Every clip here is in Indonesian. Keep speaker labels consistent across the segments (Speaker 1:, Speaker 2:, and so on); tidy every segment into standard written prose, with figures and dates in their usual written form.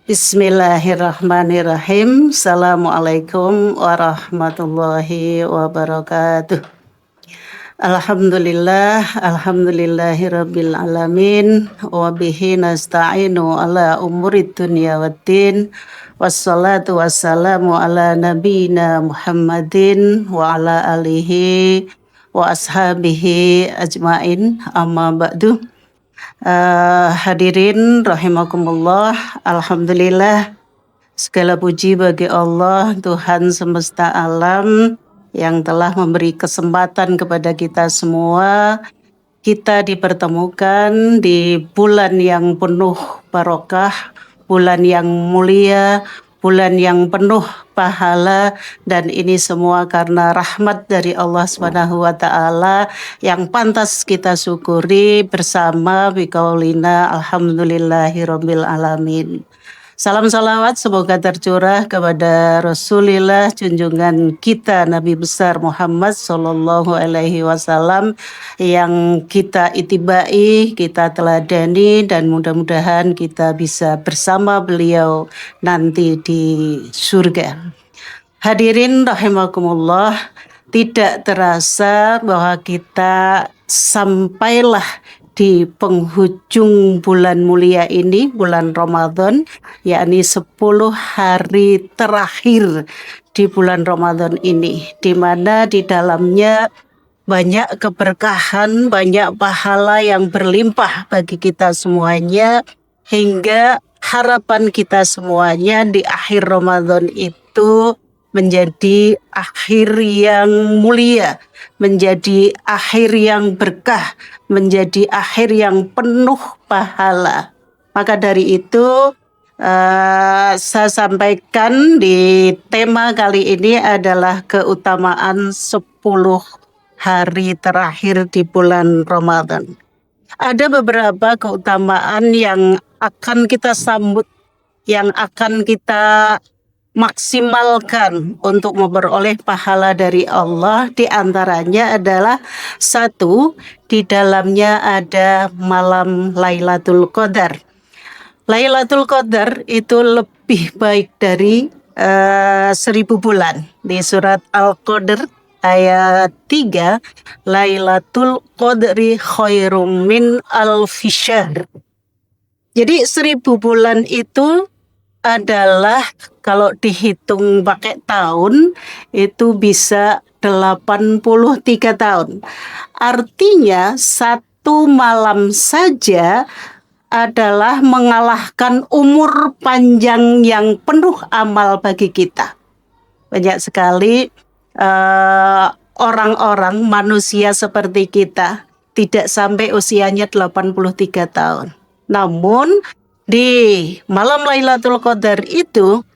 Speaker 1: Bismillahirrahmanirrahim. Assalamualaikum warahmatullahi wabarakatuh. Alhamdulillahirabbil alamin wa bihi nasta'inu ala umurid dunya waddin. Wassalatu wassalamu ala nabiyina Muhammadin wa ala alihi wa ashabihi ajmain, amma ba'du. Hadirin rahimakumullah, alhamdulillah, segala puji bagi Allah Tuhan semesta alam yang telah memberi kesempatan kepada kita semua. Kita dipertemukan di bulan yang penuh barokah, bulan yang mulia, bulan yang penuh pahala, dan ini semua karena rahmat dari Allah Subhanahu wa taala yang pantas kita syukuri bersama biqaulina alhamdulillahirabbil alamin. Salam salawat semoga tercurah kepada Rasulillah, junjungan kita Nabi besar Muhammad sallallahu alaihi wasallam yang kita itibai, kita teladani, dan mudah-mudahan kita bisa bersama beliau nanti di surga. Hadirin rahimakumullah, tidak terasa bahwa kita sampailah di penghujung bulan mulia ini, bulan Ramadan, yakni 10 hari terakhir di bulan Ramadan ini, di mana di dalamnya banyak keberkahan, banyak pahala yang berlimpah bagi kita semuanya, hingga harapan kita semuanya di akhir Ramadan itu menjadi akhir yang mulia, menjadi akhir yang berkah, menjadi akhir yang penuh pahala. Maka dari itu saya sampaikan di tema kali ini adalah keutamaan 10 hari terakhir di bulan Ramadan. Ada beberapa keutamaan yang akan kita sambut, yang akan kita maksimalkan untuk memperoleh pahala dari Allah. Di antaranya adalah 1, di dalamnya ada malam Lailatul Qadar. Lailatul Qadar itu lebih baik dari 1000 bulan. Di surat Al-Qadr ayat 3, Lailatul Qadri khairum min alfi syahr. Jadi 1000 bulan itu adalah, kalau dihitung pakai tahun, itu bisa 83 tahun. Artinya 1 malam saja adalah mengalahkan umur panjang yang penuh amal bagi kita. Banyak sekali orang-orang, manusia seperti kita, tidak sampai usianya 83 tahun. Namun di malam Lailatul Qadar itu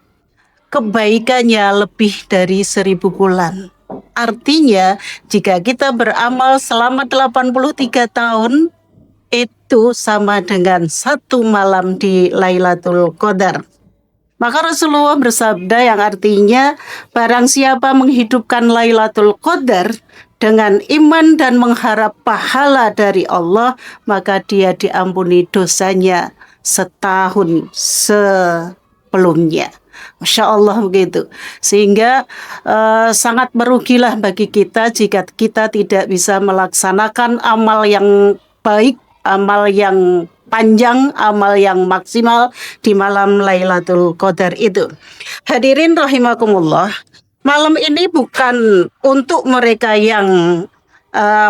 Speaker 1: kebaikannya lebih dari 1000 bulan. Artinya jika kita beramal selama 83 tahun, itu sama dengan 1 malam di Lailatul Qadar. Maka Rasulullah bersabda yang artinya, barang siapa menghidupkan Lailatul Qadar dengan iman dan mengharap pahala dari Allah, maka dia diampuni dosanya setahun sebelumnya. Masya Allah begitu. Sehingga sangat merugilah bagi kita jika kita tidak bisa melaksanakan amal yang baik, amal yang panjang, amal yang maksimal di malam Lailatul Qadar itu. Hadirin rahimakumullah, malam ini bukan untuk mereka yang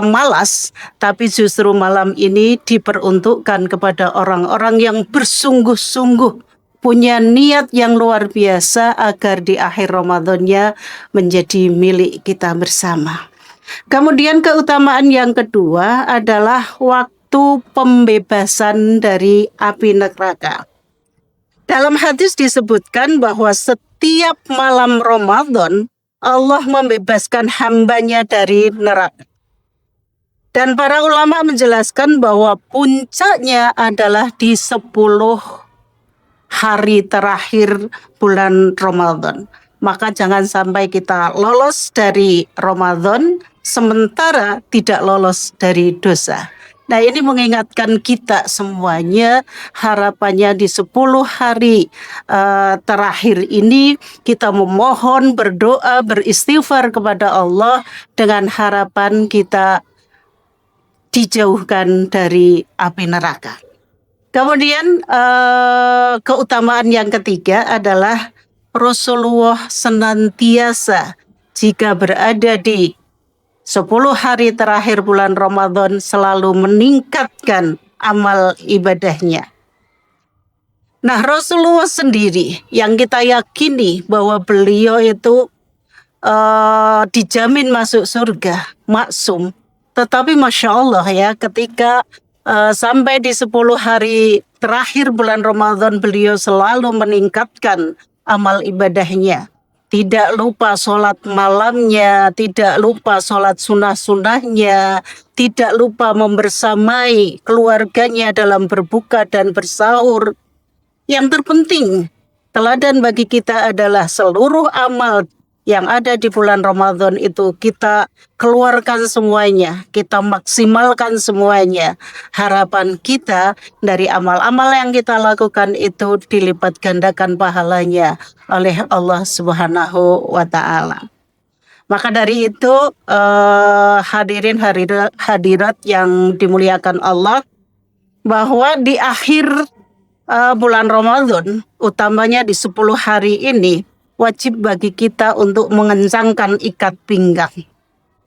Speaker 1: malas, tapi justru malam ini diperuntukkan kepada orang-orang yang bersungguh-sungguh punya niat yang luar biasa agar di akhir Ramadannya menjadi milik kita bersama. Kemudian keutamaan yang kedua adalah waktu pembebasan dari api neraka. Dalam hadis disebutkan bahwa setiap malam Ramadan Allah membebaskan hambanya dari neraka. Dan para ulama menjelaskan bahwa puncaknya adalah di 10 hari terakhir bulan Ramadan. Maka jangan sampai kita lolos dari Ramadan sementara tidak lolos dari dosa. Nah, ini mengingatkan kita semuanya, harapannya di 10 hari terakhir ini kita memohon, berdoa, beristighfar kepada Allah dengan harapan kita dijauhkan dari api neraka. Kemudian keutamaan yang ketiga adalah Rasulullah senantiasa jika berada di 10 hari terakhir bulan Ramadan selalu meningkatkan amal ibadahnya. Nah, Rasulullah sendiri yang kita yakini bahwa beliau itu dijamin masuk surga, maksum. Tetapi Masya Allah ya, ketika sampai di 10 hari terakhir bulan Ramadan beliau selalu meningkatkan amal ibadahnya. Tidak lupa sholat malamnya, tidak lupa sholat sunnah-sunnahnya, tidak lupa membersamai keluarganya dalam berbuka dan bersahur. Yang terpenting, teladan bagi kita adalah seluruh amal yang ada di bulan Ramadan itu kita keluarkan semuanya, kita maksimalkan semuanya. Harapan kita dari amal-amal yang kita lakukan itu dilipat gandakan pahalanya oleh Allah Subhanahu wa Ta'ala. Maka dari itu hadirin hadirat yang dimuliakan Allah, bahwa di akhir bulan Ramadan, utamanya di 10 hari ini, wajib bagi kita untuk mengencangkan ikat pinggang.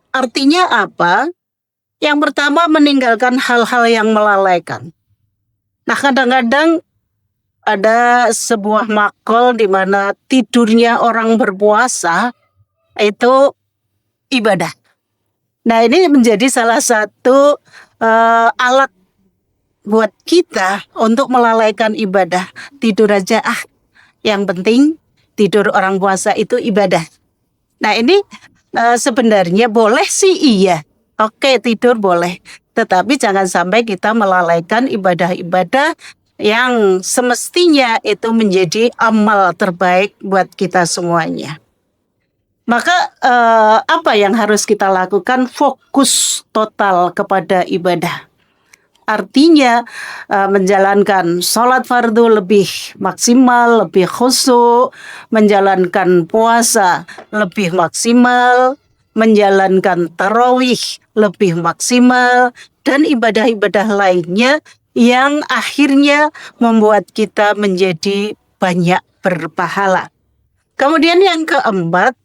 Speaker 1: Artinya apa? Yang pertama, meninggalkan hal-hal yang melalaikan. Nah, kadang-kadang ada sebuah makol di mana tidurnya orang berpuasa itu ibadah. Nah, ini menjadi salah satu alat buat kita untuk melalaikan ibadah. Tidur aja yang penting tidur orang puasa itu ibadah. Nah, ini sebenarnya boleh sih iya. Oke, tidur boleh. Tetapi jangan sampai kita melalaikan ibadah-ibadah yang semestinya itu menjadi amal terbaik buat kita semuanya. Maka apa yang harus kita lakukan? Fokus total kepada ibadah. Artinya menjalankan sholat fardu lebih maksimal, lebih khusyuk, menjalankan puasa lebih maksimal, menjalankan tarawih lebih maksimal, dan ibadah-ibadah lainnya yang akhirnya membuat kita menjadi banyak berpahala. Kemudian yang keempat,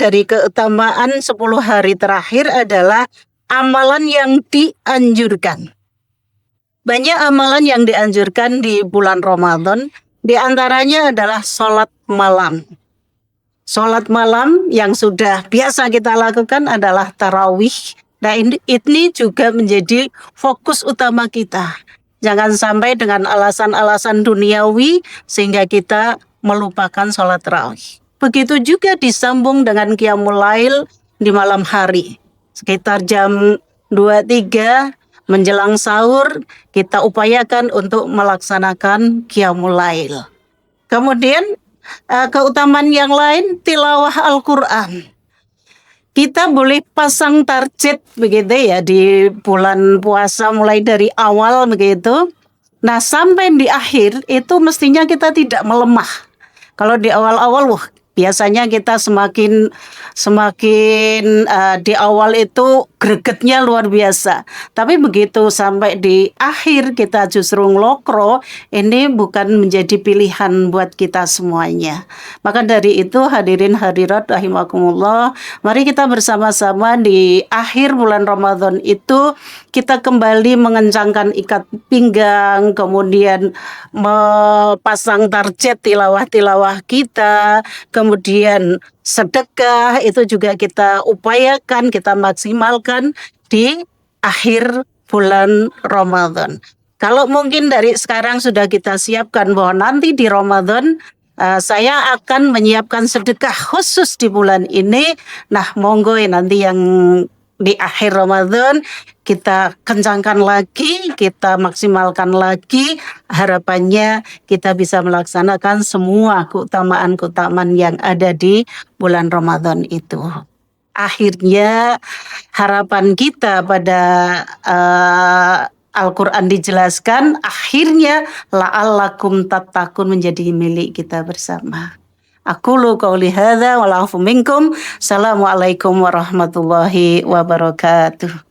Speaker 1: dari keutamaan 10 hari terakhir adalah amalan yang dianjurkan. Banyak amalan yang dianjurkan di bulan Ramadan, di antaranya adalah sholat malam. Sholat malam yang sudah biasa kita lakukan adalah tarawih. Nah, ini juga menjadi fokus utama kita. Jangan sampai dengan alasan-alasan duniawi sehingga kita melupakan sholat tarawih. Begitu juga disambung dengan qiyamul lail di malam hari. Sekitar jam 2-3 menjelang sahur, kita upayakan untuk melaksanakan qiyamul lail. Kemudian keutamaan yang lain, tilawah Al-Quran. Kita boleh pasang target begitu ya di bulan puasa mulai dari awal begitu. Nah, sampai di akhir itu mestinya kita tidak melemah. Kalau di awal-awal biasanya kita semakin di awal itu gregetnya luar biasa. Tapi begitu sampai di akhir kita justru ngelokro, ini bukan menjadi pilihan buat kita semuanya. Maka dari itu hadirin hadirat rahimakumullah, mari kita bersama-sama di akhir bulan Ramadan itu kita kembali mengencangkan ikat pinggang, kemudian mepasang target tilawah-tilawah kita, kemudian sedekah itu juga kita upayakan, kita maksimalkan di akhir bulan Ramadan. Kalau mungkin dari sekarang sudah kita siapkan bahwa nanti di Ramadan saya akan menyiapkan sedekah khusus di bulan ini. Nah, monggo nanti yang di akhir Ramadan kita kencangkan lagi, kita maksimalkan lagi. Harapannya kita bisa melaksanakan semua keutamaan-keutamaan yang ada di bulan Ramadan itu. akhirnya harapan kita pada Al-Quran dijelaskan, akhirnya la'allakum tattaqun menjadi milik kita bersama. Aqulu qauli hadza wal afu minkum. Assalamualaikum warahmatullahi wabarakatuh.